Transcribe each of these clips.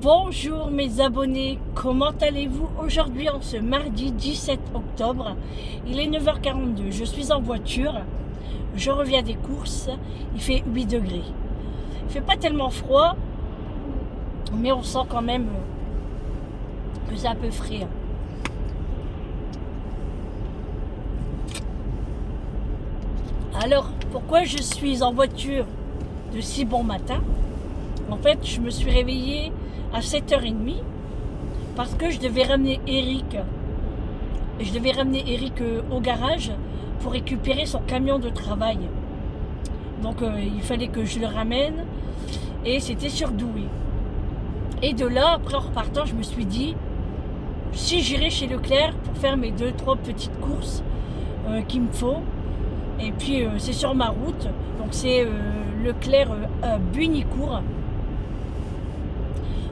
Bonjour mes abonnés, comment allez-vous aujourd'hui en ce mardi 17 octobre? Il est 9h42, je suis en voiture, je reviens des courses, il fait 8 degrés. Il fait pas tellement froid, mais on sent quand même que c'est un peu frais. Alors, pourquoi je suis en voiture de si bon matin? En fait, je me suis réveillée à 7h30 parce que je devais ramener Eric. Je devais ramener Eric au garage pour récupérer son camion de travail. Donc il fallait que je le ramène et c'était sur Douai. Et de là, après en repartant, je me suis dit, si j'irai chez Leclerc pour faire mes 2-3 petites courses qu'il me faut. Et puis c'est sur ma route, donc c'est Leclerc Bunicourt.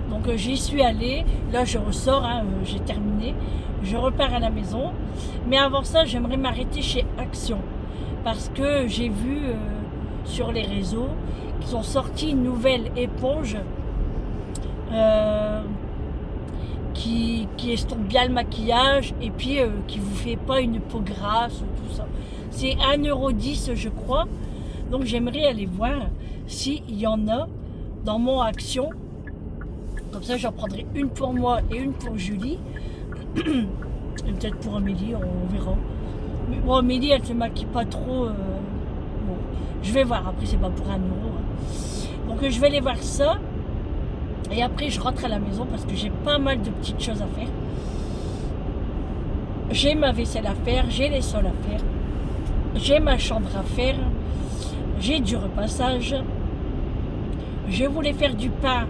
Donc j'y suis allée, là je ressors, j'ai terminé, je repars à la maison. Mais avant ça, j'aimerais m'arrêter chez Action. Parce que j'ai vu sur les réseaux qu'ils ont sorti une nouvelle éponge qui estompe bien le maquillage et puis qui vous fait pas une peau grasse, tout ça. C'est 1,10 € je crois. Donc j'aimerais aller voir s'il y en a dans mon Action. Comme ça, j'en prendrai une pour moi et une pour Julie. Et peut-être pour Amélie, on verra. Mais bon, Amélie, elle se maquille pas trop. Bon, je vais voir. Après, c'est pas pour 1 €. Donc, je vais aller voir ça. Et après, je rentre à la maison parce que j'ai pas mal de petites choses à faire. J'ai ma vaisselle à faire, j'ai les sols à faire, j'ai ma chambre à faire, j'ai du repassage. Je voulais faire du pain,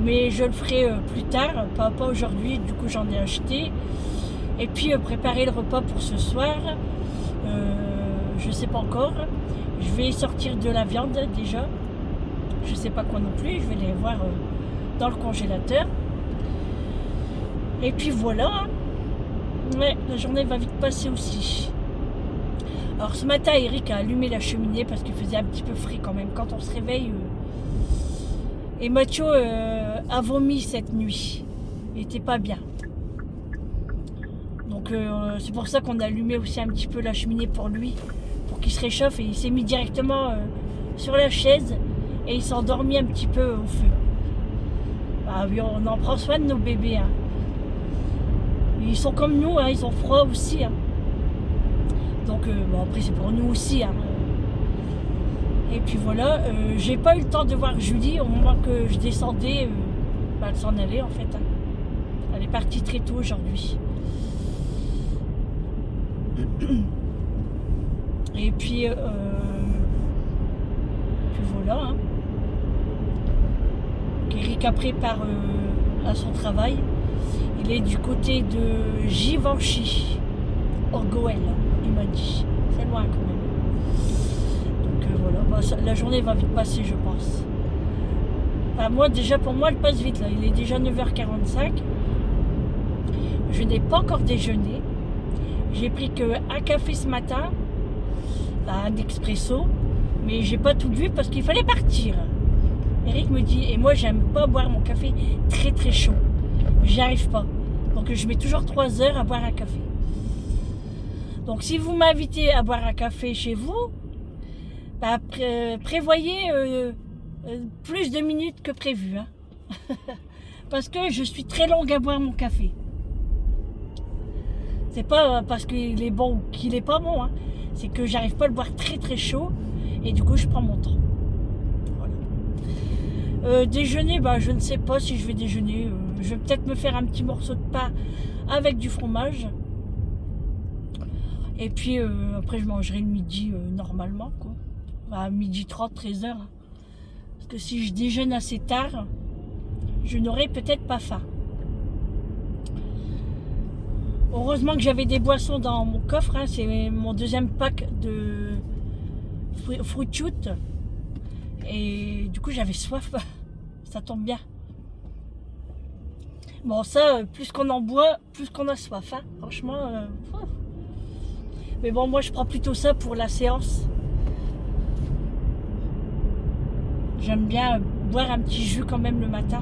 mais je le ferai plus tard, pas aujourd'hui, du coup j'en ai acheté. Et puis préparer le repas pour ce soir, je sais pas encore. Je vais sortir de la viande déjà, je sais pas quoi non plus, je vais les voir dans le congélateur. Et puis voilà, ouais, la journée va vite passer aussi. Alors ce matin, Eric a allumé la cheminée parce qu'il faisait un petit peu frais quand même quand on se réveille. Et Mathieu a vomi cette nuit. Il était pas bien. Donc c'est pour ça qu'on a allumé aussi un petit peu la cheminée pour lui, pour qu'il se réchauffe. Et il s'est mis directement sur la chaise et il s'est endormi un petit peu au feu. Ah oui, on en prend soin de nos bébés. Ils sont comme nous, ils ont froid aussi. Donc bon, après c'est pour nous aussi. Et puis voilà, j'ai pas eu le temps de voir Julie au moment que je descendais. Elle s'en allait en fait. Elle est partie très tôt aujourd'hui. Et puis voilà. Eric après part à son travail. Il est du côté de Givenchy, Orgoel, il m'a dit. C'est loin quand même. Voilà, la journée va vite passer, je pense. Enfin, moi, déjà, pour moi, elle passe vite. Là. Il est déjà 9h45. Je n'ai pas encore déjeuné. J'ai pris qu'un café ce matin, un expresso, mais j'ai pas tout bu parce qu'il fallait partir. Eric me dit, et moi, j'aime pas boire mon café très très chaud. J'y arrive pas. Donc, je mets toujours 3 heures à boire un café. Donc, si vous m'invitez à boire un café chez vous, prévoyez plus de minutes que prévu. Parce que je suis très longue à boire mon café. C'est pas parce qu'il est bon ou qu'il est pas bon. C'est que j'arrive pas à le boire très très chaud. Et du coup, je prends mon temps. Voilà. Déjeuner, je ne sais pas si je vais déjeuner. Je vais peut-être me faire un petit morceau de pain avec du fromage. Et puis après, je mangerai le midi normalement, quoi. À 12h30, 13h. Parce que si je déjeune assez tard, je n'aurai peut-être pas faim. Heureusement que j'avais des boissons dans mon coffre. C'est mon deuxième pack de fruit shoot. Et du coup, j'avais soif. Ça tombe bien. Bon, ça, plus qu'on en boit, plus qu'on a soif. Franchement. Mais bon, moi, je prends plutôt ça pour la séance. J'aime bien boire un petit jus quand même le matin.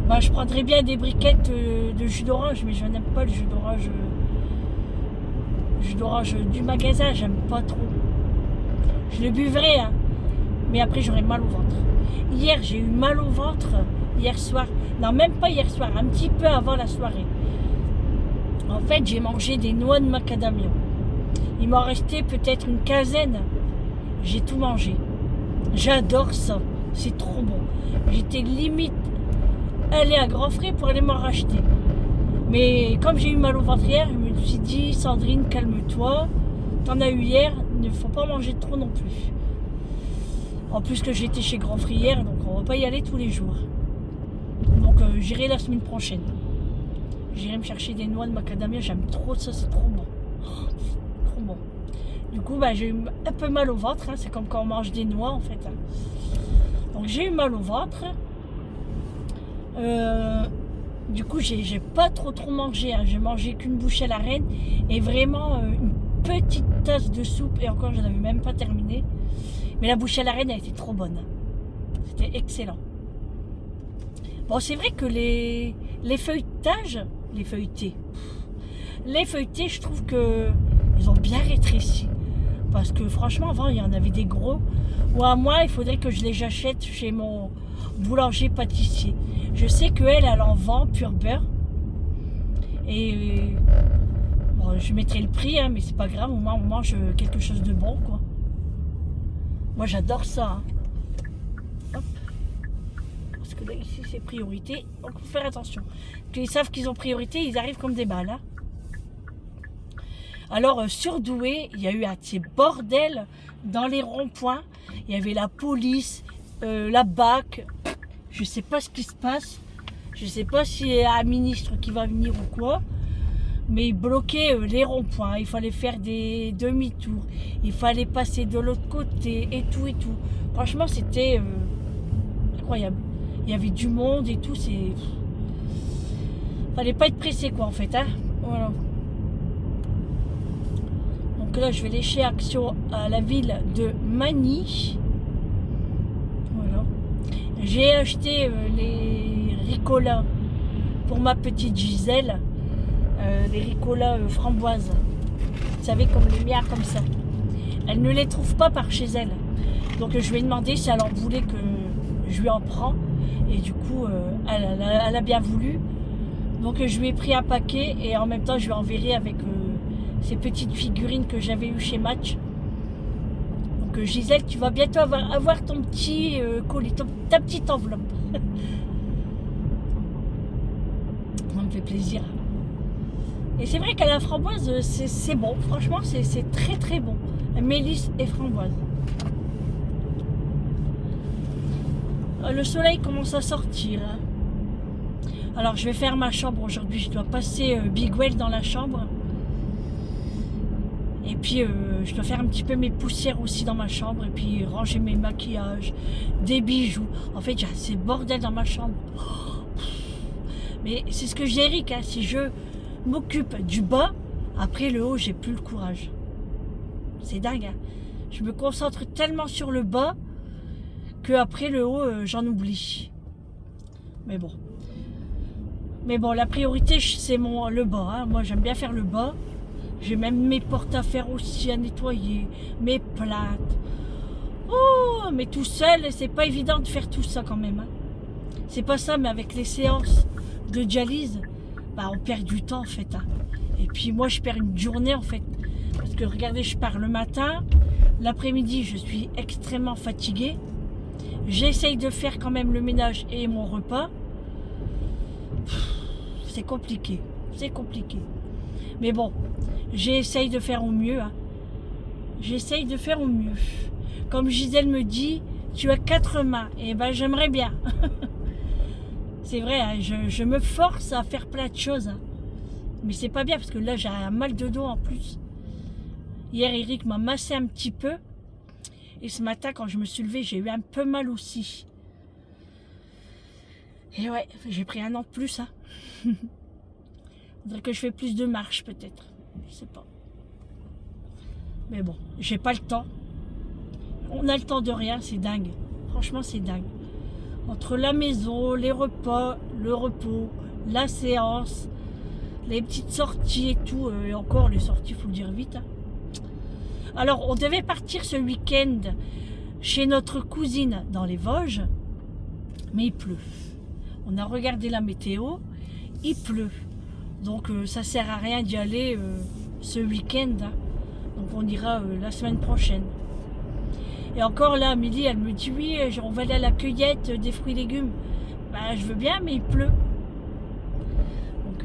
Bah, je prendrais bien des briquettes de jus d'orange, mais je n'aime pas le jus d'orange du magasin, j'aime pas trop. Je le buvrais, hein, mais après j'aurais mal au ventre. Hier, j'ai eu mal au ventre, hier soir. Non, même pas hier soir, un petit peu avant la soirée. En fait, j'ai mangé des noix de macadamia. Il m'en restait peut-être une quinzaine. J'ai tout mangé. J'adore ça. C'est trop bon. J'étais limite allée à Grand Frais pour aller m'en racheter. Mais comme j'ai eu mal au ventre hier, je me suis dit, Sandrine, calme-toi. T'en as eu hier, il ne faut pas manger trop non plus. En plus que j'étais chez Grand Frais hier, donc on va pas y aller tous les jours. Donc j'irai la semaine prochaine. J'irai me chercher des noix de macadamia, j'aime trop ça, c'est trop bon. Oh, trop bon. Du coup, bah, j'ai eu un peu mal au ventre, hein. C'est comme quand on mange des noix en fait. Hein. Donc j'ai eu mal au ventre. Du coup, j'ai pas trop mangé. Hein. J'ai mangé qu'une bouchée à la reine et vraiment une petite tasse de soupe. Et encore, je n'avais même pas terminé. Mais la bouchée à la reine, elle était trop bonne. C'était excellent. Bon, c'est vrai que les feuilletages, les feuilletés, je trouve que ils ont bien rétréci. Parce que franchement, avant, il y en avait des gros. Ou à moi, il faudrait que je les achète chez mon boulanger-pâtissier. Je sais qu'elle, elle en vend pur beurre. Et bon, je mettrai le prix, hein, mais c'est pas grave. Au moins, on mange quelque chose de bon, quoi. Moi, j'adore ça. Hein. Hop. Parce que là, ici, c'est priorité. Donc, il faut faire attention. Parce qu'ils savent qu'ils ont priorité, ils arrivent comme des balles. Hein. Alors, sur Douai, il y a eu un petit bordel dans les ronds-points. Il y avait la police, la BAC. Je ne sais pas ce qui se passe. Je ne sais pas s'il y a un ministre qui va venir ou quoi. Mais ils bloquaient les ronds-points. Il fallait faire des demi-tours. Il fallait passer de l'autre côté et tout et tout. Franchement, c'était incroyable. Il y avait du monde et tout. Fallait pas être pressé, quoi, en fait. Hein. Voilà. Donc là, je vais lécher action à la ville de Magny. Voilà. J'ai acheté les ricolas pour ma petite Gisèle. Les ricolas framboises. Vous savez, comme les miens, comme ça. Elle ne les trouve pas par chez elle. Donc je lui ai demandé si elle en voulait que je lui en prends. Et du coup, elle a bien voulu. Donc je lui ai pris un paquet et en même temps, je lui ai enverrai avec ces petites figurines que j'avais eues chez Match. Donc Gisèle, tu vas bientôt avoir ton petit colis, ta petite enveloppe. Ça me fait plaisir. Et c'est vrai qu'à la framboise, c'est bon. Franchement, c'est très très bon. Mélisse et framboise. Le soleil commence à sortir. Hein. Alors, je vais faire ma chambre aujourd'hui. Je dois passer Big Well dans la chambre. Et puis, je dois faire un petit peu mes poussières aussi dans ma chambre. Et puis, ranger mes maquillages, des bijoux. En fait, j'ai assez bordel dans ma chambre. Mais c'est ce que j'ai, Eric. Hein. Si je m'occupe du bas, après le haut, j'ai plus le courage. C'est dingue. Hein. Je me concentre tellement sur le bas que après le haut, j'en oublie. Mais bon, la priorité, c'est le bas. Hein. Moi, j'aime bien faire le bas. J'ai même mes porte-à-faire aussi à nettoyer, mes plates. Oh, mais tout seul, c'est pas évident de faire tout ça quand même. Hein. C'est pas ça, mais avec les séances de dialyse, bah, on perd du temps en fait. Hein. Et puis moi, je perds une journée en fait. Parce que regardez, je pars le matin, l'après-midi, je suis extrêmement fatiguée. J'essaye de faire quand même le ménage et mon repas. C'est compliqué. C'est compliqué. Mais bon, j'essaye de faire au mieux. Hein. J'essaye de faire au mieux. Comme Gisèle me dit, tu as 4 mains. Et ben j'aimerais bien. C'est vrai, hein, je me force à faire plein de choses. Hein. Mais c'est pas bien parce que là j'ai un mal de dos en plus. Hier Eric m'a massé un petit peu. Et ce matin quand je me suis levée, j'ai eu un peu mal aussi. Et ouais, j'ai pris un an de plus. Hein. Faudrait que je fasse plus de marche peut-être. Je sais pas. Mais bon, j'ai pas le temps. On a le temps de rien, c'est dingue. Franchement, c'est dingue. Entre la maison, les repas, le repos, la séance, les petites sorties et tout, et encore les sorties, il faut le dire vite. Hein. Alors, on devait partir ce week-end chez notre cousine dans les Vosges, mais il pleut. On a regardé la météo, il pleut. Donc, ça sert à rien d'y aller ce week-end. Hein. Donc, on ira la semaine prochaine. Et encore là, Amélie, elle me dit oui, on va aller à la cueillette des fruits et légumes. Bah, je veux bien, mais il pleut. Donc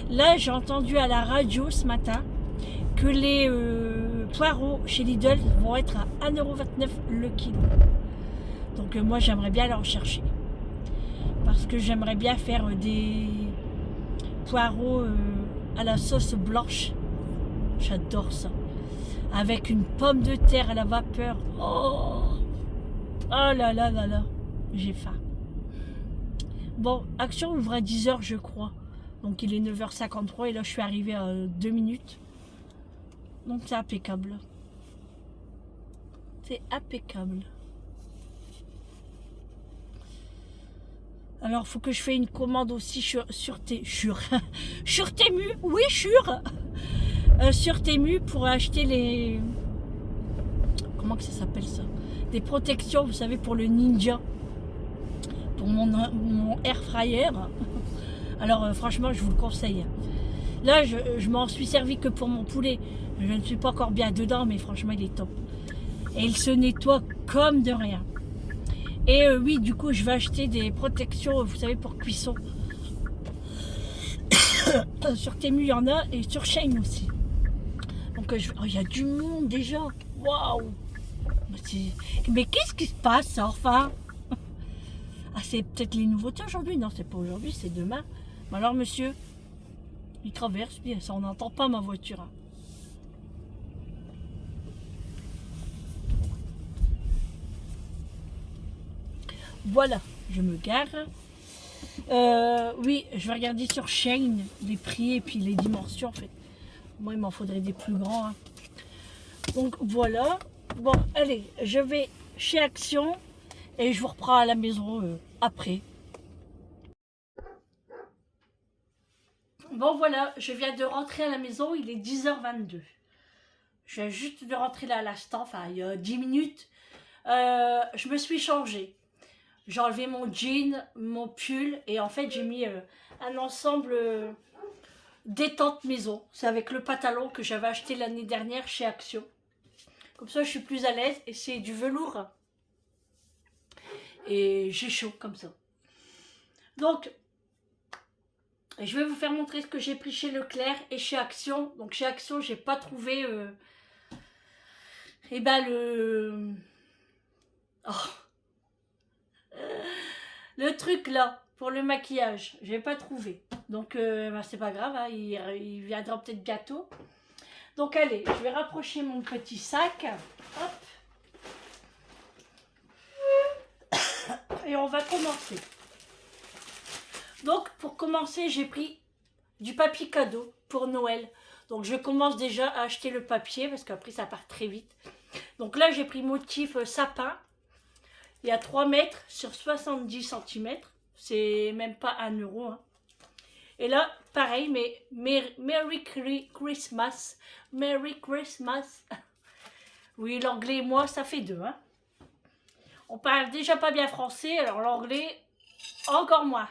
là, j'ai entendu à la radio ce matin que les poireaux chez Lidl vont être à 1,29 € le kilo. Donc moi, j'aimerais bien aller en chercher. Parce que j'aimerais bien faire des poireaux à la sauce blanche. J'adore ça. Avec une pomme de terre à la vapeur. Oh, oh là là là là. J'ai faim. Bon, Action ouvre à 10 h, je crois. Donc il est 9 h 53 et là je suis arrivée à 2 minutes. Donc c'est impeccable. C'est impeccable. Alors il faut que je fasse une commande aussi sur Temu. Oui, sur Temu pour acheter les... Comment que ça s'appelle ça? Des protections, vous savez, pour le Ninja. Pour mon air fryer. Alors franchement, je vous le conseille. Là, je m'en suis servi que pour mon poulet. Je ne suis pas encore bien dedans, mais franchement, il est top. Et il se nettoie comme de rien. Et oui, du coup, je vais acheter des protections, vous savez, pour cuisson. Sur Temu, il y en a, et sur Shein aussi. Donc, oh, il y a du monde déjà. Waouh! Mais qu'est-ce qui se passe, enfin? Ah, c'est peut-être les nouveautés aujourd'hui? Non, c'est pas aujourd'hui, c'est demain. Mais alors, monsieur, il traverse, bien, ça, on n'entend pas ma voiture. Hein. Voilà, je me gare. Oui, je vais regarder sur Shein les prix et puis les dimensions, en fait. Moi, il m'en faudrait des plus grands. Hein. Donc, voilà. Bon, allez, je vais chez Action et je vous reprends à la maison après. Bon voilà, je viens de rentrer à la maison, il est 10 h 22. Je viens juste de rentrer là à l'instant, enfin il y a 10 minutes. Je me suis changée. J'ai enlevé mon jean, mon pull et en fait j'ai mis un ensemble détente maison. C'est avec le pantalon que j'avais acheté l'année dernière chez Action. Comme ça je suis plus à l'aise et c'est du velours. Et j'ai chaud comme ça. Donc... Et je vais vous faire montrer ce que j'ai pris chez Leclerc et chez Action. Donc chez Action, j'ai pas trouvé eh ben le truc là pour le maquillage. J'ai pas trouvé. Donc ben, c'est pas grave, hein, il viendra peut-être bientôt. Donc allez, je vais rapprocher mon petit sac. Hop. Et on va commencer. Donc, pour commencer, j'ai pris du papier cadeau pour Noël. Donc, je commence déjà à acheter le papier parce qu'après, ça part très vite. Donc là, j'ai pris motif sapin. Il y a 3 mètres sur 70 cm. C'est même pas 1 €. Hein. Et là, pareil, mais Merry Christmas. Merry Christmas. Oui, l'anglais et moi, ça fait 2. Hein. On parle déjà pas bien français, alors l'anglais, encore moins.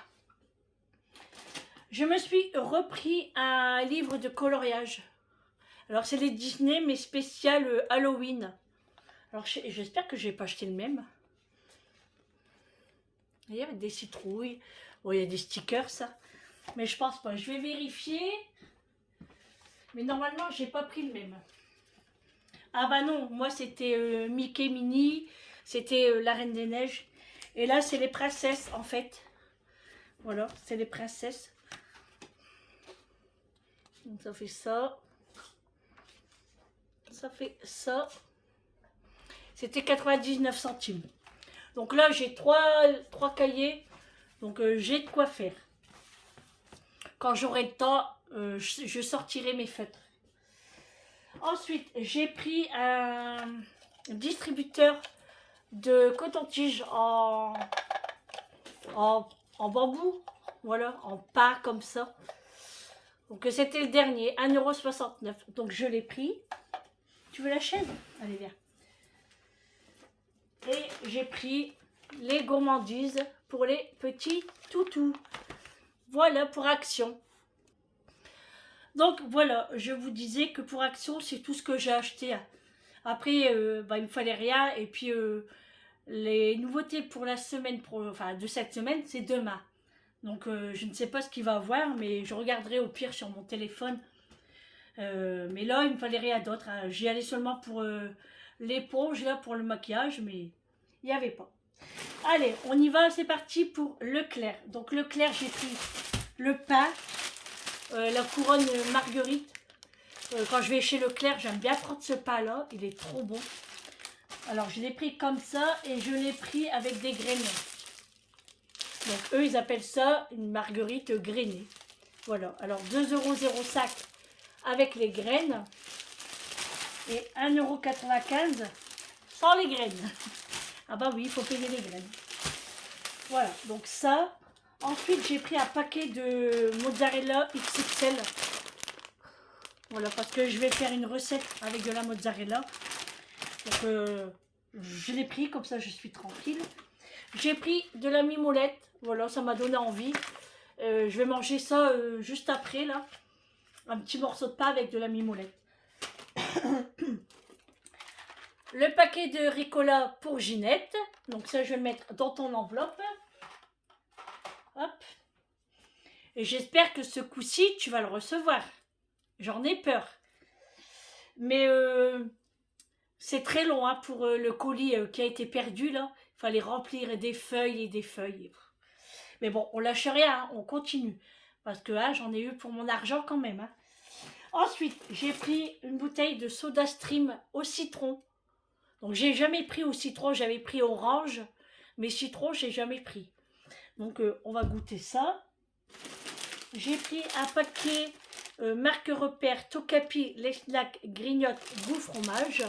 Je me suis repris un livre de coloriage. Alors c'est les Disney mais spécial Halloween. Alors j'espère que je vais pas acheter le même. Il y a des citrouilles. Bon, il y a des stickers ça. Mais je pense pas. Je vais vérifier. Mais normalement j'ai pas pris le même. Ah bah non, moi c'était Mickey Minnie. C'était la Reine des Neiges. Et là c'est les princesses en fait. Voilà, c'est les princesses. Donc ça fait ça. Ça fait ça. C'était 99 centimes. Donc là, j'ai trois cahiers. Donc j'ai de quoi faire. Quand j'aurai le temps, je sortirai mes feutres. Ensuite, j'ai pris un distributeur de coton-tige en en bambou, voilà, en pas comme ça. Donc c'était le dernier, 1,69 €. Donc je l'ai pris. Tu veux la chaîne? Allez, viens. Et j'ai pris les gourmandises pour les petits toutous. Voilà pour Action. Donc voilà, je vous disais que pour Action, c'est tout ce que j'ai acheté. Après, il me fallait rien. Et puis, les nouveautés pour la semaine, de cette semaine, c'est demain. Donc, je ne sais pas ce qu'il va avoir, mais je regarderai au pire sur mon téléphone. Mais là, il me fallait rien d'autre. J'y allais seulement pour l'éponge, là, pour le maquillage, mais il n'y avait pas. Allez, on y va, c'est parti pour Leclerc. Donc, Leclerc, j'ai pris le pain, la couronne marguerite. Quand je vais chez Leclerc, j'aime bien prendre ce pain-là. Il est trop bon. Alors, je l'ai pris comme ça et je l'ai pris avec des graines. Donc, eux, ils appellent ça une marguerite grainée. Voilà. Alors, 2,05 € avec les graines et 1,95 € sans les graines. Ah bah oui, il faut payer les graines. Voilà. Donc, ça. Ensuite, j'ai pris un paquet de mozzarella XXL. Voilà, parce que je vais faire une recette avec de la mozzarella. Donc, je l'ai pris, comme ça je suis tranquille. J'ai pris de la mimolette. Voilà, ça m'a donné envie. Je vais manger ça juste après, là. Un petit morceau de pain avec de la mimolette. Le paquet de Ricola pour Ginette. Donc ça, je vais le mettre dans ton enveloppe. Hop. Et j'espère que ce coup-ci, tu vas le recevoir. J'en ai peur. Mais c'est très long hein, pour le colis qui a été perdu là. Il fallait remplir des feuilles et des feuilles. Mais bon, on lâche rien, hein, on continue. Parce que hein, j'en ai eu pour mon argent quand même. Hein. Ensuite, j'ai pris une bouteille de soda stream au citron. Donc j'ai jamais pris au citron, j'avais pris orange. Mais citron, j'ai jamais pris. Donc on va goûter ça. J'ai pris un paquet marque repère Tokapi, les snacks grignote goût fromage.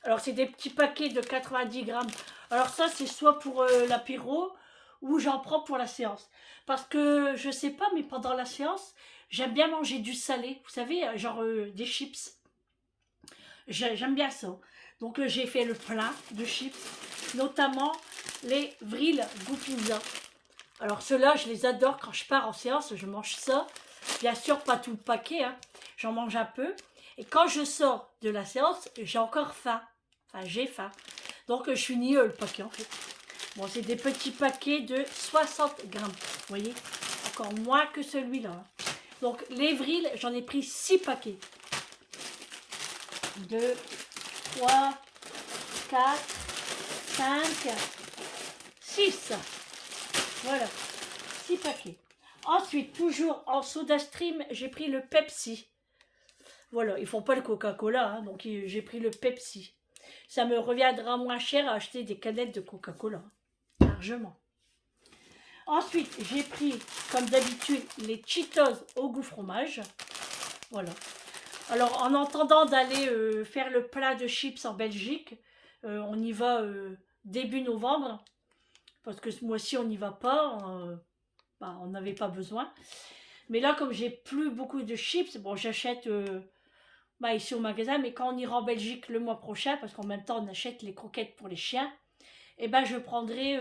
Alors c'est des petits paquets de 90 grammes. Alors ça c'est soit pour l'apéro ou j'en prends pour la séance. Parce que je sais pas mais pendant la séance j'aime bien manger du salé. Vous savez genre des chips. J'aime bien ça. Donc j'ai fait le plein de chips. Notamment les Vril goût pizza. Alors ceux-là je les adore quand je pars en séance. Je mange ça. Bien sûr, pas tout le paquet, hein. J'en mange un peu. Et quand je sors de la séance, j'ai encore faim. Enfin, j'ai faim. Donc, je finis le paquet, en fait. Bon, c'est des petits paquets de 60 grammes. Vous voyez, encore moins que celui-là. Hein. Donc, les Vril, j'en ai pris 6 paquets. 2, 3, 4, 5, 6. Voilà, 6 paquets. Ensuite, toujours en soda stream, j'ai pris le Pepsi. Voilà, ils font pas le Coca-Cola, hein, donc j'ai pris le Pepsi. Ça me reviendra moins cher à acheter des canettes de Coca-Cola, largement. Ensuite, j'ai pris, comme d'habitude, les Cheetos au goût fromage. Voilà. Alors, en entendant d'aller faire le plat de chips en Belgique, on y va début novembre, parce que ce mois-ci, on n'y va pas. On n'avait pas besoin. Mais là, comme j'ai plus beaucoup de chips, bon, j'achète ici au magasin, mais quand on ira en Belgique le mois prochain, parce qu'en même temps, on achète les croquettes pour les chiens, et ben je prendrai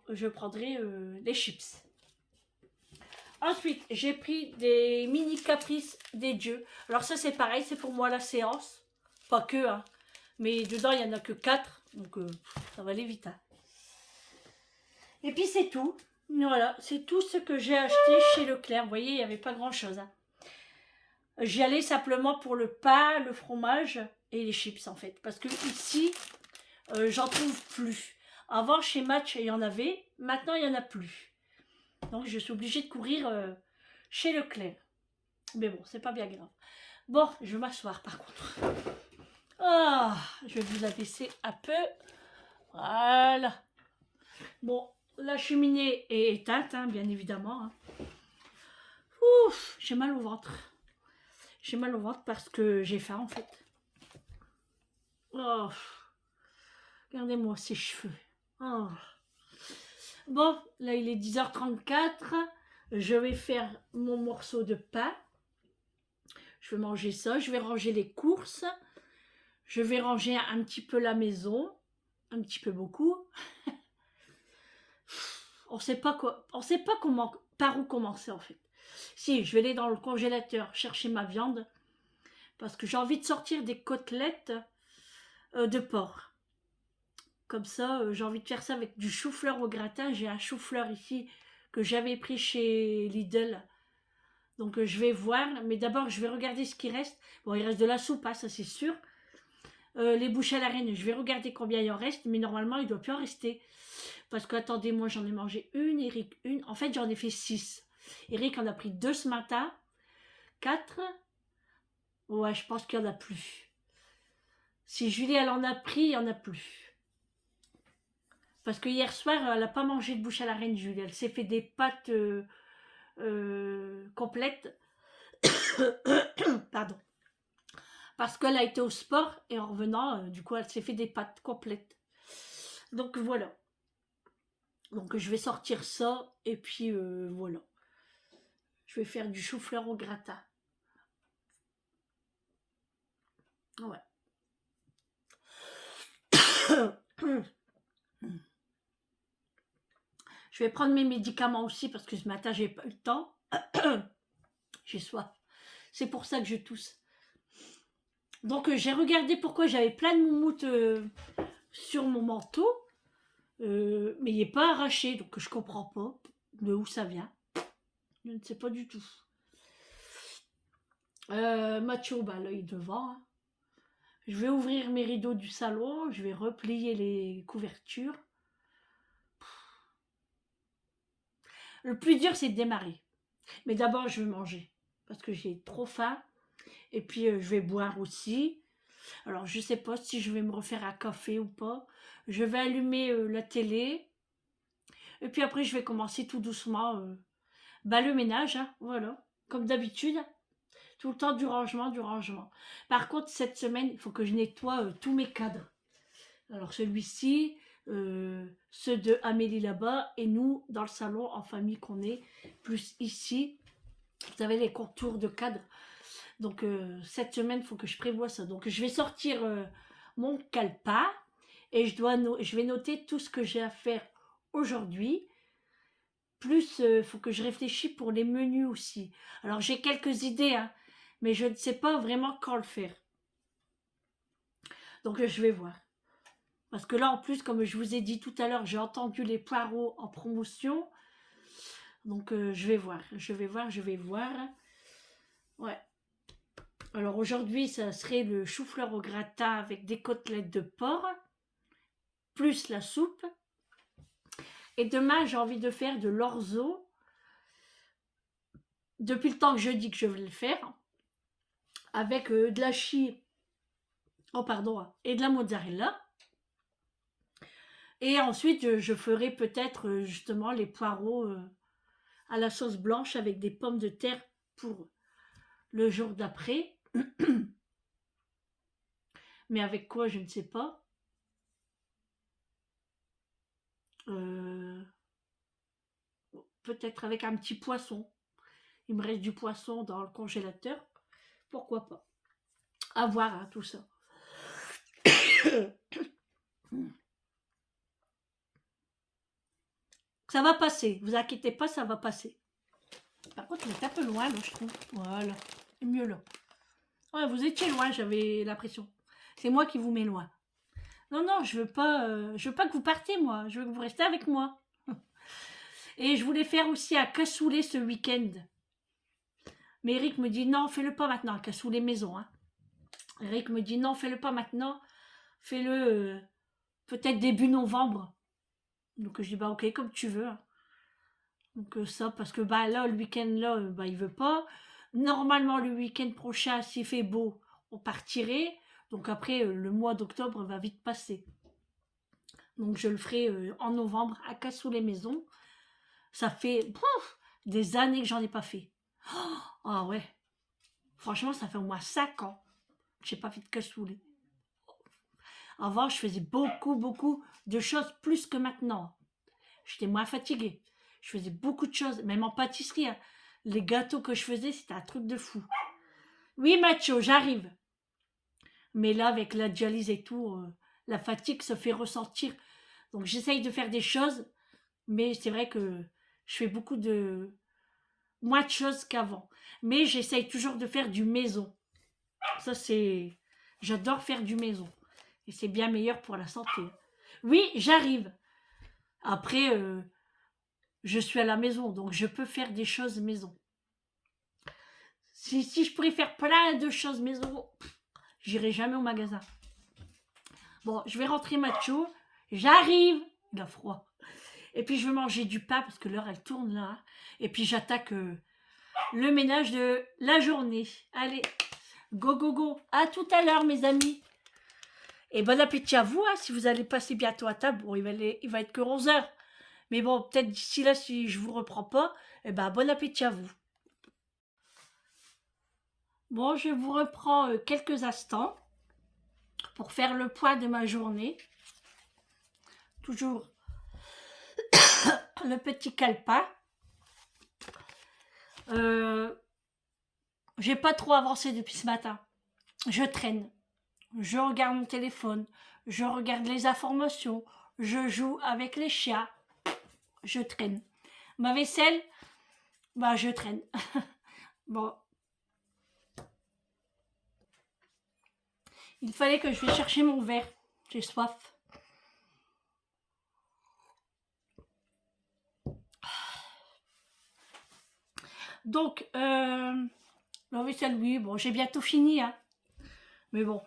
Je prendrai les chips. Ensuite, j'ai pris des mini caprices des dieux. Alors ça, c'est pareil, c'est pour moi la séance. Pas que, hein. Mais dedans, il n'y en a que 4, donc ça va aller vite. Hein. Et puis c'est tout. Voilà, c'est tout ce que j'ai acheté chez Leclerc. Vous voyez, il n'y avait pas grand-chose. Hein. J'y allais simplement pour le pain, le fromage et les chips en fait. Parce que ici, j'en trouve plus. Avant, chez Match, il y en avait. Maintenant, il n'y en a plus. Donc, je suis obligée de courir chez Leclerc. Mais bon, c'est pas bien grave. Bon, je vais m'asseoir par contre. Ah, je vais vous abaisser un peu. Voilà. Bon, la cheminée est éteinte, hein, bien évidemment. Hein. Ouf, j'ai mal au ventre. J'ai mal au ventre parce que j'ai faim en fait. Oh, regardez-moi ces cheveux. Oh. Bon, là il est 10h34. Je vais faire mon morceau de pain. Je vais manger ça. Je vais ranger les courses. Je vais ranger un petit peu la maison. Un petit peu beaucoup. On sait pas quoi. On sait pas comment, par où commencer en fait. Si, je vais aller dans le congélateur chercher ma viande. Parce que j'ai envie de sortir des côtelettes de porc. Comme ça, j'ai envie de faire ça avec du chou-fleur au gratin. J'ai un chou-fleur ici que j'avais pris chez Lidl. Donc je vais voir, mais d'abord je vais regarder ce qui reste. Bon, il reste de la soupe, hein, ça c'est sûr. Les bouches à la reine, je vais regarder combien il en reste, mais normalement il ne doit plus en rester. Parce que, attendez, moi j'en ai mangé une, Eric une. En fait, j'en ai fait 6. Eric en a pris 2 ce matin. 4. Ouais, je pense qu'il n'y en a plus. Si Julie, elle en a pris, il n'y en a plus. Parce que hier soir, elle n'a pas mangé de bouche à la reine, Julie. Elle s'est fait des pâtes complètes. Pardon. Parce qu'elle a été au sport et en revenant, du coup, elle s'est fait des pâtes complètes. Donc voilà. Donc je vais sortir ça et puis voilà. Je vais faire du chou-fleur au gratin. Ouais. Je vais prendre mes médicaments aussi parce que ce matin, j'ai pas eu le temps. J'ai soif. C'est pour ça que je tousse. Donc j'ai regardé pourquoi j'avais plein de moumoutes sur mon manteau. Mais il n'est pas arraché, donc je comprends pas de où ça vient. Je ne sais pas du tout. Mathieu, bah, l'œil devant. Hein. Je vais ouvrir mes rideaux du salon, je vais replier les couvertures. Le plus dur, c'est de démarrer. Mais d'abord, je vais manger parce que j'ai trop faim. Et puis, je vais boire aussi. Alors, je sais pas si je vais me refaire un café ou pas. Je vais allumer la télé. Et puis après, je vais commencer tout doucement le ménage. Hein, voilà, comme d'habitude. Tout le temps du rangement, du rangement. Par contre, cette semaine, il faut que je nettoie tous mes cadres. Alors, celui-ci, ceux de Amélie là-bas, et nous, dans le salon, en famille qu'on est, plus ici. Vous avez les contours de cadre. Donc, cette semaine, il faut que je prévoie ça. Donc, je vais sortir mon calepin et je vais noter tout ce que j'ai à faire aujourd'hui. Plus, il faut que je réfléchisse pour les menus aussi. Alors, j'ai quelques idées, hein, mais je ne sais pas vraiment quand le faire. Donc, je vais voir. Parce que là, en plus, comme je vous ai dit tout à l'heure, j'ai entendu les poireaux en promotion. Donc, je vais voir. Je vais voir. Ouais. Alors, aujourd'hui, ça serait le chou-fleur au gratin avec des côtelettes de porc. Plus la soupe. Et demain, j'ai envie de faire de l'orzo. Depuis le temps que je dis que je vais le faire. Avec de la chie. Oh, pardon. Et de la mozzarella. Et ensuite, je ferai peut-être justement les poireaux à la sauce blanche avec des pommes de terre pour le jour d'après. Mais avec quoi, je ne sais pas. Peut-être avec un petit poisson. Il me reste du poisson dans le congélateur. Pourquoi pas. À voir, hein, tout ça. Ça va passer. Vous inquiétez pas, ça va passer. Par contre, il est un peu loin, là, je trouve. Voilà. C'est mieux là. Ouais, vous étiez loin, j'avais l'impression. C'est moi qui vous mets loin. Non, non, je veux pas que vous partiez, moi. Je veux que vous restiez avec moi. Et je voulais faire aussi un cassoulet ce week-end. Mais Eric me dit non, fais-le pas maintenant, un cassoulet maison. Hein. Eric me dit non, fais-le pas maintenant. Fais-le peut-être début novembre. Donc je dis bah ok, comme tu veux. Hein. Donc ça, parce que bah là, le week-end là, bah il veut pas. Normalement, le week-end prochain, s'il fait beau, on partirait. Donc après, le mois d'octobre va vite passer. Donc je le ferai en novembre à cassoulet maison. Ça fait des années que j'en ai pas fait. Ah ouais. Franchement, ça fait au moins 5 ans que j'ai pas fait de cassoulet. Avant, je faisais beaucoup de choses plus que maintenant. J'étais moins fatiguée. Je faisais beaucoup de choses, même en pâtisserie, hein. Les gâteaux que je faisais, c'était un truc de fou. Oui, Macho, j'arrive. Mais là, avec la dialyse et tout, la fatigue se fait ressentir. Donc, j'essaye de faire des choses, mais c'est vrai que je fais moins de choses qu'avant. Mais j'essaye toujours de faire du maison. Ça, c'est... J'adore faire du maison. Et c'est bien meilleur pour la santé. Oui, j'arrive. Après, je suis à la maison, donc je peux faire des choses maison. Si je pourrais faire plein de choses maison, j'irai jamais au magasin. Bon, je vais rentrer macho. J'arrive. Il a froid. Et puis je vais manger du pain parce que l'heure elle tourne là. Et puis j'attaque le ménage de la journée. Allez, go. À tout à l'heure mes amis. Et bon appétit à vous, hein, si vous allez passer bientôt à table. Bon, il va être que 11h. Mais bon, peut-être d'ici là, si je vous reprends pas, eh ben, bon appétit à vous. Bon, je vous reprends quelques instants pour faire le point de ma journée. Toujours le petit calepin. J'ai pas trop avancé depuis ce matin. Je traîne. Je regarde mon téléphone. Je regarde les informations. Je joue avec les chiens. Je traîne. Ma vaisselle, bah je traîne. Bon. Il fallait que je vais chercher mon verre. J'ai soif. Donc, la vaisselle, oui, bon, j'ai bientôt fini, hein. Mais bon.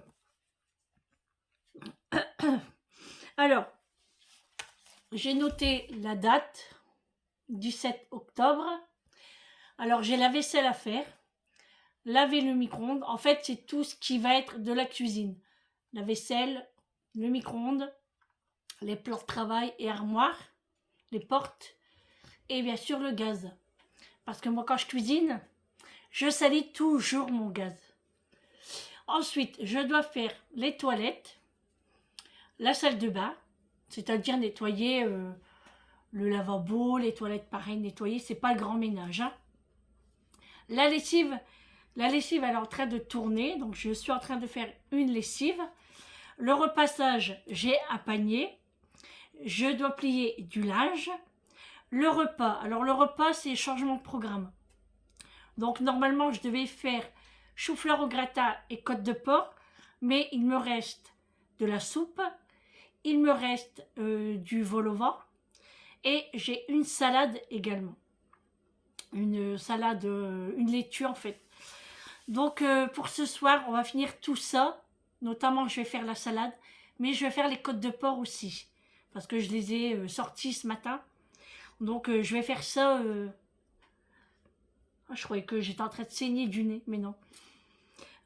Alors, j'ai noté la date, 17 octobre. Alors, j'ai la vaisselle à faire. Laver le micro-ondes. En fait, c'est tout ce qui va être de la cuisine. La vaisselle, le micro-ondes, les plans de travail et armoires, les portes et bien sûr le gaz. Parce que moi, quand je cuisine, je salis toujours mon gaz. Ensuite, je dois faire les toilettes, la salle de bain, c'est-à-dire nettoyer le lavabo, les toilettes pareil, nettoyer, c'est pas le grand ménage, hein. La lessive, elle est en train de tourner, donc je suis en train de faire une lessive. Le repassage, j'ai un panier. Je dois plier du linge. Le repas, alors le repas, c'est changement de programme. Donc normalement, je devais faire chou-fleur au gratin et côte de porc, mais il me reste de la soupe, il me reste du vol au vent et j'ai une salade également. Une salade, une laitue en fait. Donc pour ce soir, on va finir tout ça. Notamment, je vais faire la salade, mais je vais faire les côtes de porc aussi. Parce que je les ai sorties ce matin. Donc je vais faire ça. Je croyais que j'étais en train de saigner du nez, mais non.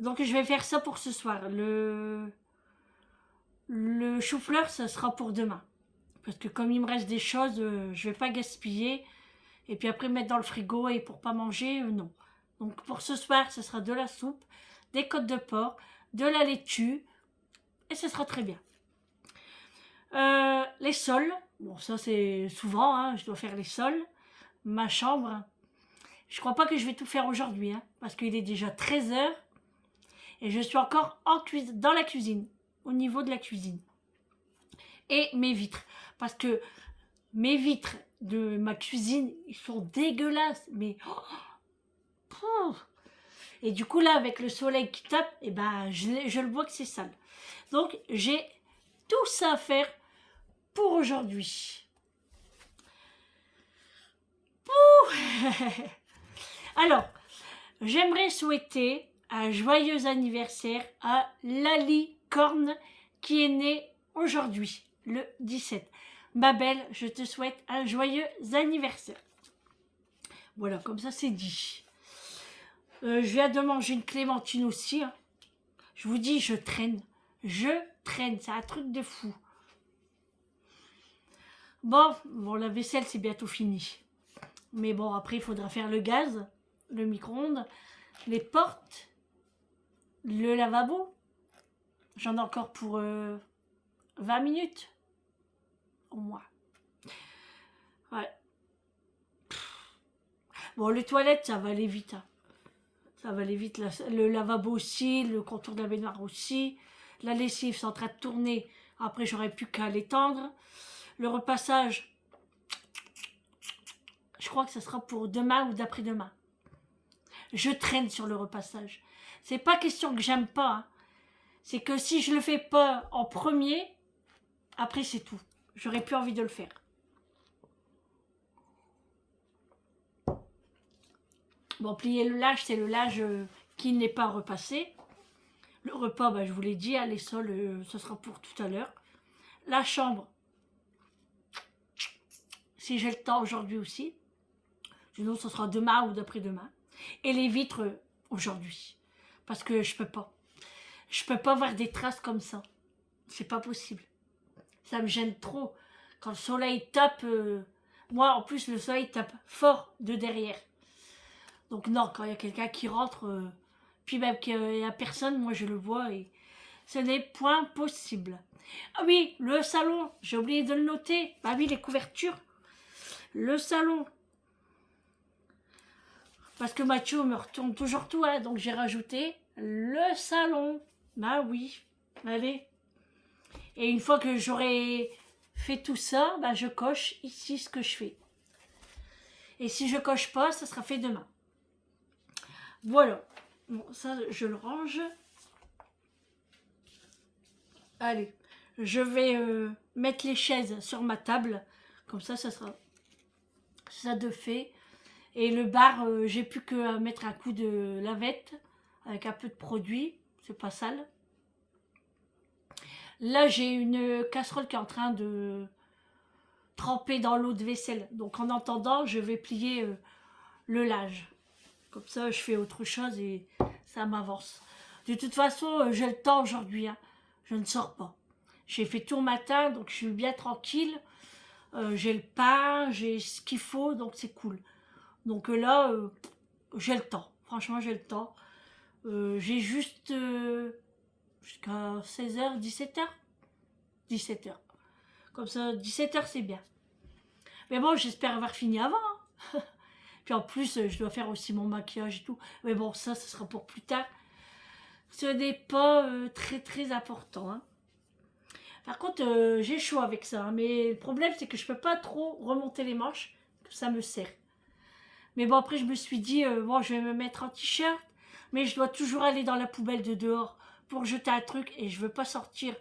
Donc je vais faire ça pour ce soir. Le chou-fleur, ça sera pour demain. Parce que comme il me reste des choses, je vais pas gaspiller. Et puis après mettre dans le frigo et pour pas manger, non. Donc pour ce soir, ce sera de la soupe, des côtes de porc, de la laitue. Et ce sera très bien. Les sols. Bon, ça c'est souvent, hein, je dois faire les sols. Ma chambre. Je crois pas que je vais tout faire aujourd'hui, hein, parce qu'il est déjà 13h. Et je suis encore dans la cuisine. Au niveau de la cuisine. Et mes vitres. Parce que mes vitres de ma cuisine, ils sont dégueulasses. Mais... Et du coup, là, avec le soleil qui tape, et ben, je le vois que c'est sale. Donc, j'ai tout ça à faire pour aujourd'hui. Alors, j'aimerais souhaiter un joyeux anniversaire à Lali Corne qui est née aujourd'hui, le 17. Ma belle, je te souhaite un joyeux anniversaire. Voilà, comme ça c'est dit. Je viens de manger une clémentine aussi, hein. Je vous dis, je traîne. C'est un truc de fou. Bon, la vaisselle c'est bientôt fini. Mais bon, après il faudra faire le gaz, le micro-ondes, les portes, le lavabo. J'en ai encore pour 20 minutes au moins. Ouais. Bon, les toilettes, ça va aller vite. Hein. Ça va aller vite. Le lavabo aussi, le contour de la baignoire aussi. La lessive, c'est en train de tourner. Après, j'aurais plus qu'à l'étendre. Le repassage, je crois que ça sera pour demain ou d'après-demain. Je traîne sur le repassage. C'est pas question que j'aime pas. Hein. C'est que si je le fais pas en premier, après c'est tout. J'aurais plus envie de le faire. Bon, plier le linge, c'est le linge qui n'est pas repassé. Le repas, bah, je vous l'ai dit, les sols, ce sera pour tout à l'heure. La chambre, si j'ai le temps aujourd'hui aussi. Sinon, ce sera demain ou d'après-demain. Et les vitres, aujourd'hui. Parce que je peux pas. Je peux pas voir des traces comme ça. C'est pas possible. Ça me gêne trop. Quand le soleil tape... moi, en plus, le soleil tape fort de derrière. Donc non, quand il y a quelqu'un qui rentre... puis même qu'il n'y a personne, moi je le vois et ce n'est point possible. Ah oui, le salon, j'ai oublié de le noter. Ah oui, les couvertures. Le salon. Parce que Mathieu me retourne toujours tout, hein, donc j'ai rajouté le salon. Bah oui, allez. Et une fois que j'aurai fait tout ça, bah je coche ici ce que je fais. Et si je coche pas, ça sera fait demain. Voilà. Bon, ça, je le range. Allez, je vais mettre les chaises sur ma table. Comme ça, ça sera ça de fait. Et le bar, j'ai plus que mettre un coup de lavette avec un peu de produit. C'est pas sale. Là, j'ai une casserole qui est en train de tremper dans l'eau de vaisselle. Donc, en attendant, je vais plier le linge. Comme ça, je fais autre chose et ça m'avance. De toute façon, j'ai le temps aujourd'hui. Hein. Je ne sors pas. J'ai fait tout le matin, donc je suis bien tranquille. J'ai le pain, j'ai ce qu'il faut, donc c'est cool. Donc là, j'ai le temps. Franchement, j'ai le temps. J'ai juste jusqu'à 16h, 17h. 17h. Comme ça, 17h, c'est bien. Mais bon, j'espère avoir fini avant. Hein. Puis en plus, je dois faire aussi mon maquillage et tout. Mais bon, ça, ce sera pour plus tard. Ce n'est pas très très important. Hein. Par contre, j'ai chaud avec ça. Hein. Mais le problème, c'est que je ne peux pas trop remonter les manches. Que ça me serre. Mais bon, après, je me suis dit, bon, je vais me mettre en t-shirt. Mais je dois toujours aller dans la poubelle de dehors pour jeter un truc. Et je ne veux pas sortir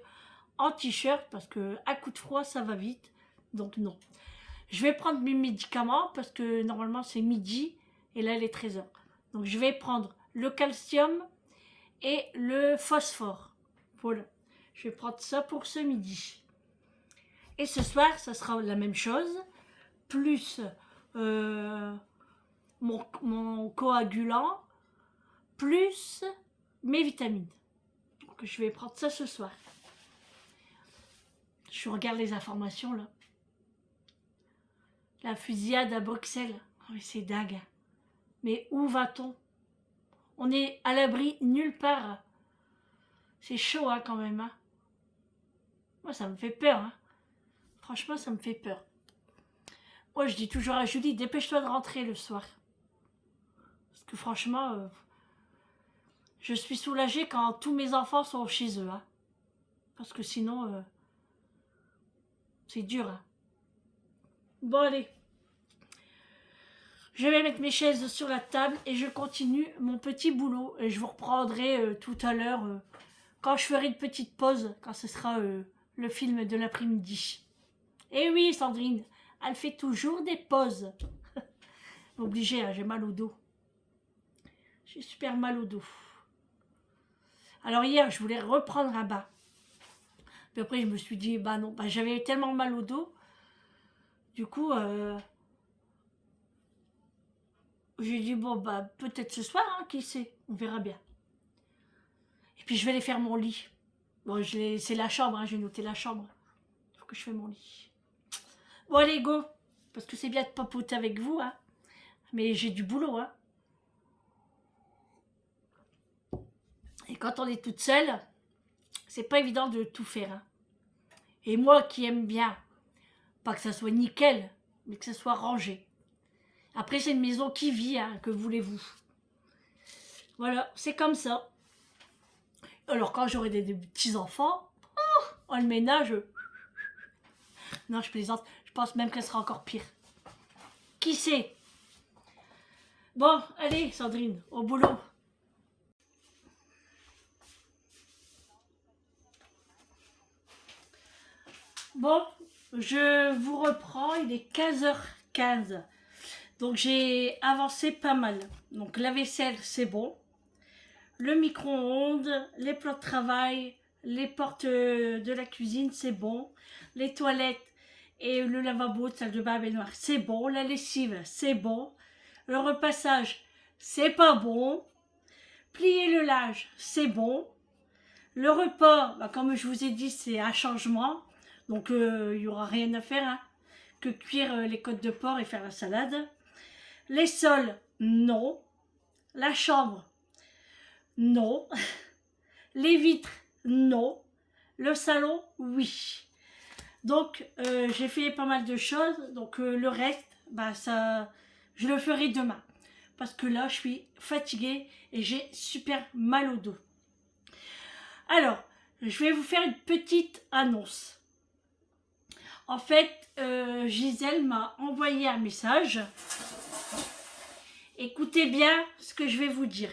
en t-shirt parce qu'un coup de froid, ça va vite. Donc non. Je vais prendre mes médicaments parce que normalement c'est midi et là il est 13h. Donc je vais prendre le calcium et le phosphore. Voilà. Je vais prendre ça pour ce midi. Et ce soir, ça sera la même chose. Plus mon coagulant. Plus mes vitamines. Donc je vais prendre ça ce soir. Je regarde les informations là. La fusillade à Bruxelles. Oh, c'est dingue. Mais où va-t-on? On est à l'abri nulle part. C'est chaud hein, quand même. Hein. Moi, ça me fait peur. Hein. Franchement, ça me fait peur. Moi, je dis toujours à Julie, dépêche-toi de rentrer le soir. Parce que franchement, je suis soulagée quand tous mes enfants sont chez eux. Hein. Parce que sinon, c'est dur. Hein. Bon, allez. Je vais mettre mes chaises sur la table et je continue mon petit boulot. Et je vous reprendrai tout à l'heure quand je ferai une petite pause, quand ce sera le film de l'après-midi. Et oui, Sandrine, elle fait toujours des pauses. Obligée, hein, j'ai mal au dos. J'ai super mal au dos. Alors hier, je voulais reprendre un bain. Puis après, je me suis dit, bah non, bah, j'avais tellement mal au dos. Du coup, j'ai dit, bon, bah peut-être ce soir, hein, qui sait, on verra bien. Et puis je vais aller faire mon lit. Bon, c'est la chambre, hein, j'ai noté la chambre. Il faut que je fasse mon lit. Bon, allez, go. Parce que c'est bien de papoter avec vous, hein. Mais j'ai du boulot, hein. Et quand on est toute seule, c'est pas évident de tout faire, hein. Et moi qui aime bien, pas que ça soit nickel, mais que ça soit rangé. Après, c'est une maison qui vit, hein, que voulez-vous. Voilà, c'est comme ça. Alors quand j'aurai des petits-enfants, oh, le ménage... Non, je plaisante. Je pense même qu'elle sera encore pire. Qui sait? Bon, allez, Sandrine, au boulot. Bon, je vous reprends, il est 15h15. Donc j'ai avancé pas mal. Donc la vaisselle, c'est bon. Le micro-ondes, les plats de travail, les portes de la cuisine, c'est bon. Les toilettes et le lavabo de salle de bain baignoire, c'est bon. La lessive, c'est bon. Le repassage, c'est pas bon. Plier le linge, c'est bon. Le repas, bah, comme je vous ai dit, c'est un changement. Donc il n'y aura rien à faire, hein, que cuire les côtes de porc et faire la salade. Les sols, non. La chambre, non. Les vitres, non. Le salon, oui. Donc j'ai fait pas mal de choses. Donc le reste, bah, ça, je le ferai demain. Parce que là, je suis fatiguée et j'ai super mal au dos. Alors, je vais vous faire une petite annonce. En fait, Gisèle m'a envoyé un message. Écoutez bien ce que je vais vous dire.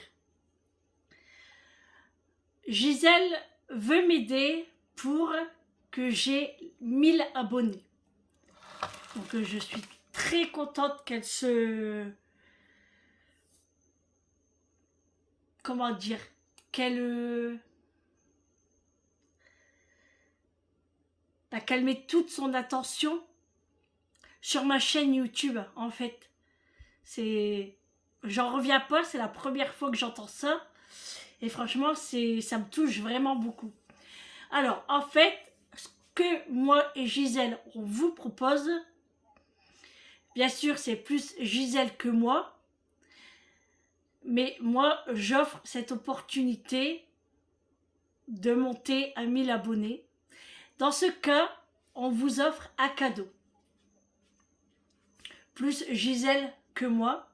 Gisèle veut m'aider pour que j'ai 1000 abonnés. Donc je suis très contente qu'elle se... Comment dire? Qu'elle met toute son attention sur ma chaîne YouTube, en fait. C'est... J'en reviens pas, c'est la première fois que j'entends ça. Et franchement, ça me touche vraiment beaucoup. Alors, en fait, ce que moi et Gisèle, on vous propose, bien sûr, c'est plus Gisèle que moi. Mais moi, j'offre cette opportunité de monter à 1000 abonnés. Dans ce cas, on vous offre un cadeau. Plus Gisèle que moi.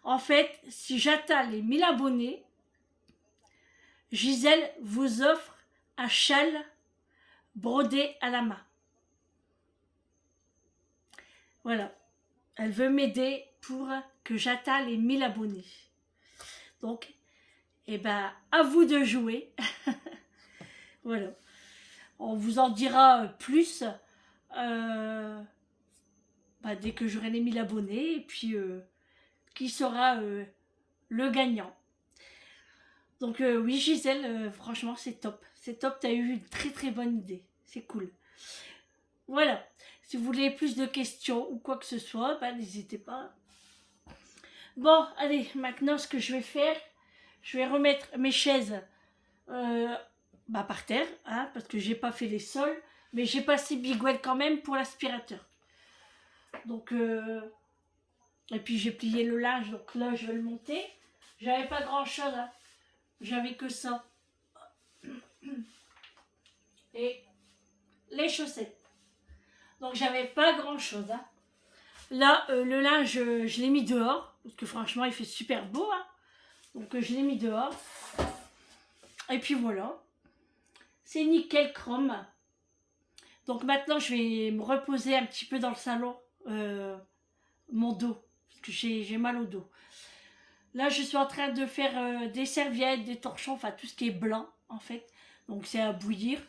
En fait, si j'atteins les 1000 abonnés, Gisèle vous offre un châle brodé à la main. Voilà. Elle veut m'aider pour que j'atteigne les 1000 abonnés. Donc, eh ben, à vous de jouer. Voilà. On vous en dira plus dès que j'aurai les 1000 abonnés. Et puis, qui sera le gagnant. Donc oui Gisèle, franchement c'est top. C'est top, t'as eu une très très bonne idée. C'est cool. Voilà. Si vous voulez plus de questions ou quoi que ce soit, n'hésitez pas. Bon, allez, maintenant ce que je vais faire, je vais remettre mes chaises par terre, hein, parce que j'ai pas fait les sols, mais j'ai passé Bigwell quand même pour l'aspirateur. Donc, et puis j'ai plié le linge, donc là je vais le monter. J'avais pas grand chose, hein. J'avais que ça. Et les chaussettes. Donc j'avais pas grand chose, hein. Là, le linge, je l'ai mis dehors. Parce que franchement, il fait super beau, hein. Donc je l'ai mis dehors. Et puis voilà. C'est nickel chrome. Donc maintenant, je vais me reposer un petit peu dans le salon. Mon dos. Parce que j'ai mal au dos. Là, je suis en train de faire des serviettes, des torchons, enfin tout ce qui est blanc, en fait. Donc c'est à bouillir.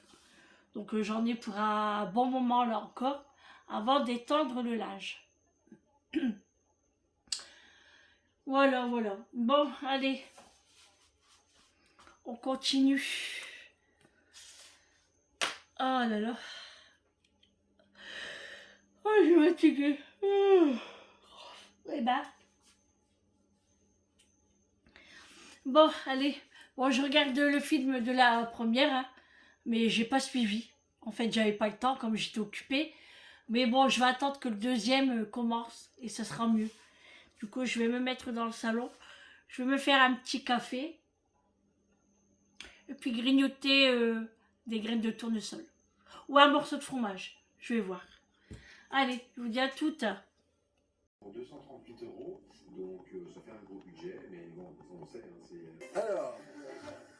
Donc j'en ai pour un bon moment là encore, avant d'étendre le linge. Voilà, voilà. Bon, allez. On continue. Oh là là. Oh, je suis fatiguée. Eh ben. Bon, allez. Bon, je regarde le film de la première, hein, mais j'ai pas suivi. En fait, j'avais pas le temps comme j'étais occupée. Mais bon, je vais attendre que le deuxième commence et ça sera mieux. Du coup, je vais me mettre dans le salon. Je vais me faire un petit café. Et puis grignoter des graines de tournesol. ou un morceau de fromage. Je vais voir. Allez, je vous dis à toutes. Pour 238 €, donc ça fait un gros budget, mais bon, on sait, c'est... Alors,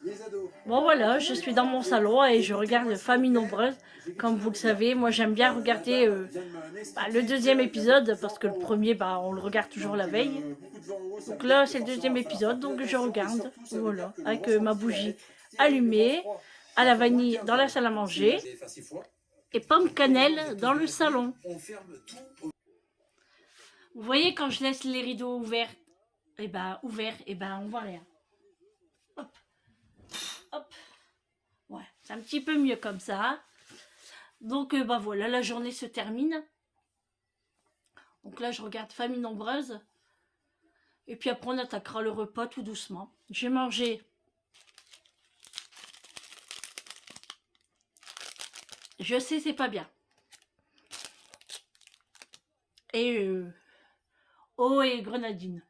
les ados. Bon voilà, je suis dans mon salon et je regarde Famille Nombreuse. Comme vous le savez, moi j'aime bien regarder le deuxième épisode parce que le premier, on le regarde toujours la veille. Donc là, c'est le deuxième épisode, donc je regarde, voilà, avec ma bougie allumée, à la vanille dans la salle à manger et pomme cannelle dans le salon. Vous voyez quand je laisse les rideaux ouverts, on voit rien. Hop, hop. Ouais, c'est un petit peu mieux comme ça. Donc voilà, la journée se termine. Donc là, je regarde Famille Nombreuse. Et puis après, on attaquera le repas tout doucement. J'ai mangé. Je sais, c'est pas bien. Et eau et grenadine.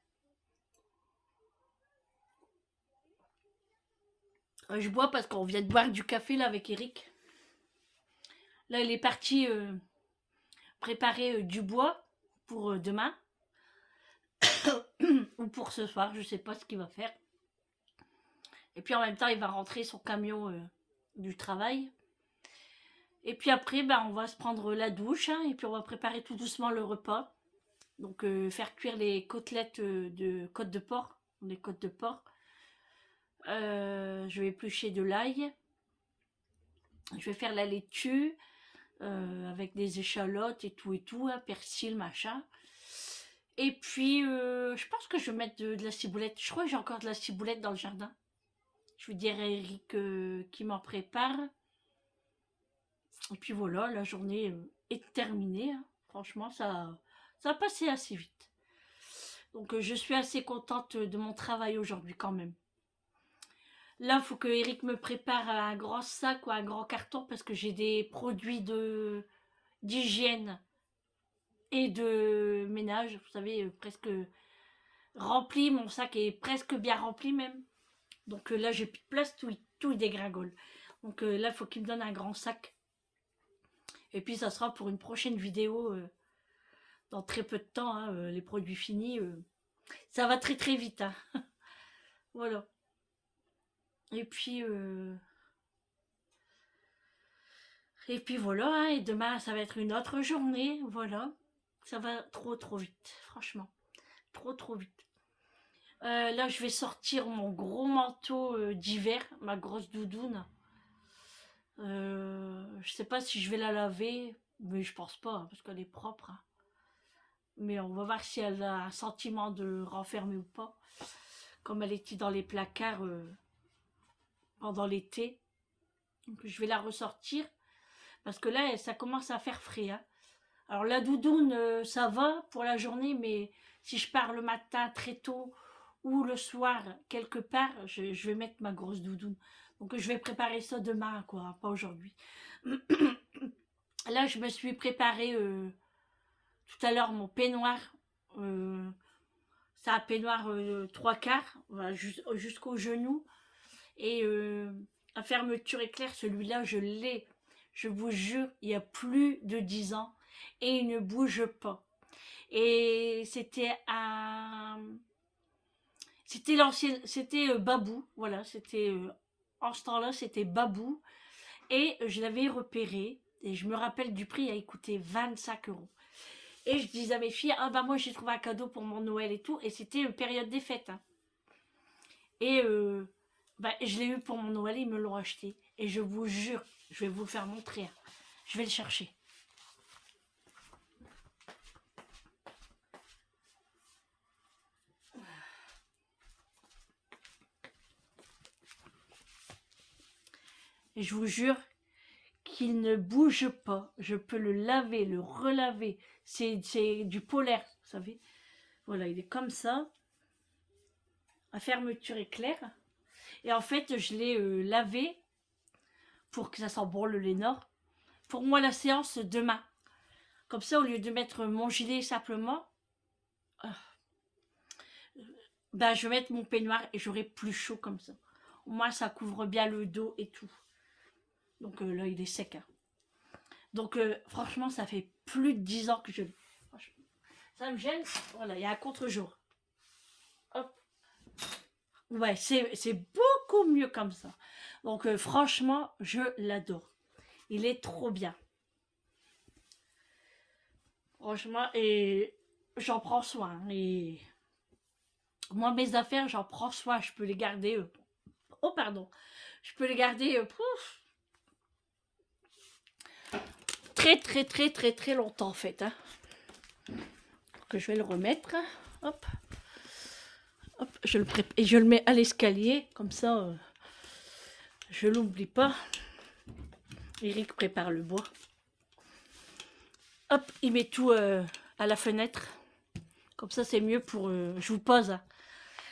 Je bois parce qu'on vient de boire du café là avec Eric. Là, il est parti préparer du bois pour demain. Ou pour ce soir, je sais pas ce qu'il va faire. Et puis en même temps, il va rentrer son camion du travail. Et puis après, on va se prendre la douche, hein, et puis on va préparer tout doucement le repas. Donc faire cuire les côtelettes de côte de porc, les côtes de porc. Je vais éplucher de l'ail. Je vais faire la laitue avec des échalotes et tout, hein, persil, machin. Et puis, je pense que je vais mettre de la ciboulette. Je crois que j'ai encore de la ciboulette dans le jardin. Je vais dire à Eric qui m'en prépare. Et puis voilà, la journée est terminée. Hein. Franchement, ça a passé assez vite. Donc, je suis assez contente de mon travail aujourd'hui quand même. Là, il faut que Eric me prépare un grand sac ou un grand carton parce que j'ai des produits d'hygiène et de ménage. Vous savez, presque rempli. Mon sac est presque bien rempli même. Donc là, j'ai plus de place, tout dégringole. Donc là, il faut qu'il me donne un grand sac. Et puis, ça sera pour une prochaine vidéo dans très peu de temps. Hein, les produits finis, ça va très très vite. Hein. Voilà. Et puis voilà. Hein, et demain, ça va être une autre journée. Voilà. Ça va trop trop vite. Franchement. Trop vite. Là, je vais sortir mon gros manteau d'hiver, ma grosse doudoune. Je sais pas si je vais la laver, mais je pense pas, hein, parce qu'elle est propre. Hein. Mais on va voir si elle a un sentiment de renfermer ou pas. Comme elle était dans les placards pendant l'été. Donc je vais la ressortir. Parce que là, ça commence à faire frais. Hein. Alors la doudoune, ça va pour la journée, mais si je pars le matin très tôt ou le soir quelque part, je vais mettre ma grosse doudoune. Donc je vais préparer ça demain, quoi, pas aujourd'hui. Là, je me suis préparé tout à l'heure mon peignoir. C'est un peignoir 3/4, voilà, jusqu'au genou. Et à fermeture éclair, celui-là, je l'ai. Je vous jure, il y a plus de 10 ans. Et il ne bouge pas. Et c'était c'était l'ancienne, c'était Babou, voilà, c'était en ce temps-là, c'était Babou, et je l'avais repéré, et je me rappelle du prix, il a coûté 25 €. Et je disais à mes filles, moi j'ai trouvé un cadeau pour mon Noël et tout, et c'était une période des fêtes. Hein. Et je l'ai eu pour mon Noël, ils me l'ont acheté, et je vous jure, je vais vous le faire montrer, hein. Je vais le chercher. Et je vous jure qu'il ne bouge pas. Je peux le laver, le relaver. C'est du polaire, vous savez. Voilà, il est comme ça. À fermeture éclair. Et en fait, je l'ai lavé pour que ça sent bon le Lénore. Pour moi, la séance demain. Comme ça, au lieu de mettre mon gilet simplement, je vais mettre mon peignoir et j'aurai plus chaud comme ça. Au moins, ça couvre bien le dos et tout. Donc là, il est sec. Hein. Donc, franchement, ça fait plus de 10 ans que je... Franchement, ça me gêne. Voilà, il y a un contre-jour. Hop. Ouais, c'est beaucoup mieux comme ça. Donc, franchement, je l'adore. Il est trop bien. Franchement, et j'en prends soin. Et moi, mes affaires, j'en prends soin. Je peux les garder... Oh, pardon. Je peux les garder... très, très, très, très, très longtemps, en fait. Hein. Donc, je vais le remettre. Hop. Hop, et je le mets à l'escalier, comme ça, je l'oublie pas. Eric prépare le bois. Hop, il met tout à la fenêtre. Comme ça, c'est mieux pour... je vous pose. Hein.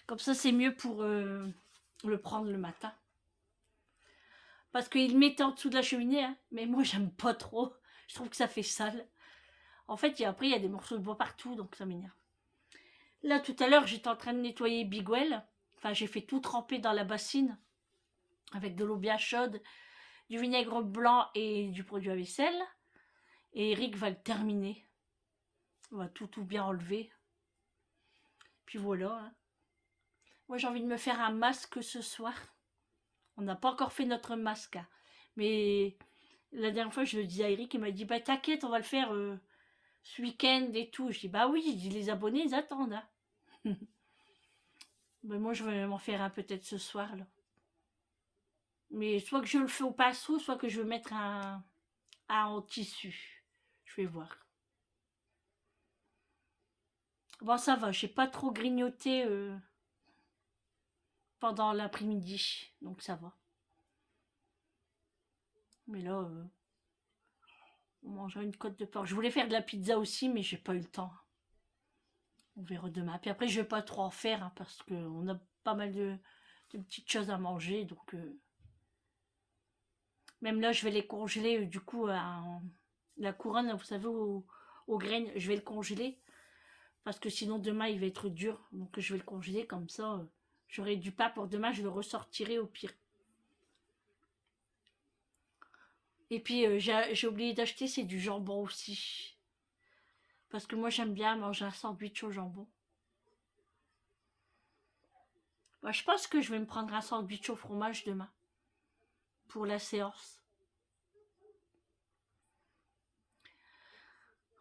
Comme ça, c'est mieux pour le prendre le matin. Parce qu'il mettait en dessous de la cheminée, hein, mais moi, j'aime pas trop. Je trouve que ça fait sale. En fait, après, il y a des morceaux de bois partout, donc ça m'énerve. Là, tout à l'heure, j'étais en train de nettoyer Bigwell. Enfin, j'ai fait tout tremper dans la bassine avec de l'eau bien chaude, du vinaigre blanc et du produit à vaisselle. Et Eric va le terminer. On va tout bien enlever. Puis voilà. Hein. Moi, j'ai envie de me faire un masque ce soir. On n'a pas encore fait notre masque. Hein. Mais la dernière fois, je le disais à Eric, il m'a dit, bah t'inquiète, on va le faire ce week-end et tout. Je dis, bah oui, les abonnés, ils attendent. Hein. Mais moi, je vais m'en faire un peut-être ce soir. Là. Mais soit que je le fais au pinceau, soit que je vais mettre un en tissu. Je vais voir. Bon, ça va, j'ai pas trop grignoté pendant l'après-midi, donc ça va. Mais là, on mangera une côte de porc. Je voulais faire de la pizza aussi, mais j'ai pas eu le temps. On verra demain. Puis après, je vais pas trop en faire, hein, parce qu'on a pas mal de petites choses à manger, donc... Même là, je vais les congeler, du coup, la couronne, vous savez, aux graines, je vais le congeler. Parce que sinon, demain, il va être dur. Donc, je vais le congeler comme ça. J'aurai du pain pour demain, je le ressortirai au pire. Et puis, j'ai oublié d'acheter, c'est du jambon aussi. Parce que moi, j'aime bien manger un sandwich au jambon. Bah, je pense que je vais me prendre un sandwich au fromage demain. Pour la séance.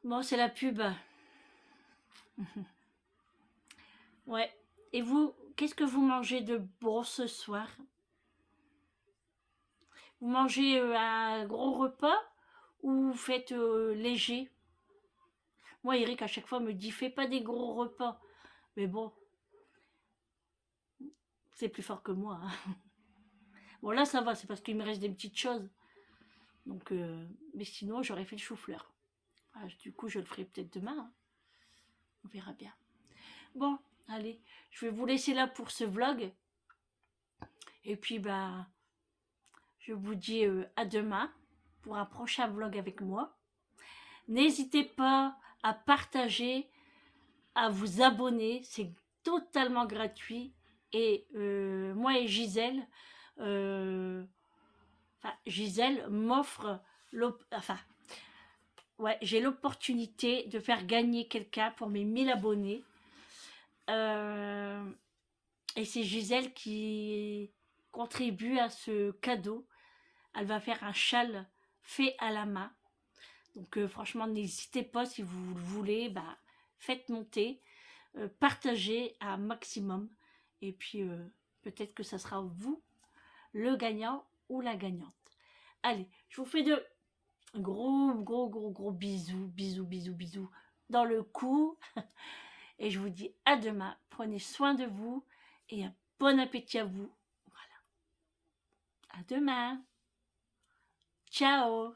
Bon, c'est la pub. Ouais. Et vous, qu'est-ce que vous mangez de bon ce soir? Vous mangez un gros repas ou vous faites léger? Moi, Eric, à chaque fois, me dit, fais pas des gros repas. Mais bon, c'est plus fort que moi. Hein. Bon, là, ça va, c'est parce qu'il me reste des petites choses. Donc, mais sinon, j'aurais fait le chou-fleur. Ah, du coup, je le ferai peut-être demain. Hein. On verra bien. Bon, allez, je vais vous laisser là pour ce vlog. Et puis, bah, je vous dis à demain pour un prochain vlog avec moi. N'hésitez pas à partager, à vous abonner. C'est totalement gratuit. Et moi et Gisèle, Gisèle m'offre... ouais, j'ai l'opportunité de faire gagner quelqu'un pour mes 1000 abonnés. Et c'est Gisèle qui contribue à ce cadeau. Elle va faire un châle fait à la main. Donc franchement, n'hésitez pas si vous le voulez, bah, faites monter, partagez un maximum. Et puis peut-être que ça sera vous, le gagnant ou la gagnante. Allez, je vous fais de gros bisous, bisous dans le cou. Et je vous dis à demain. Prenez soin de vous et un bon appétit à vous. Voilà. À demain. Ciao.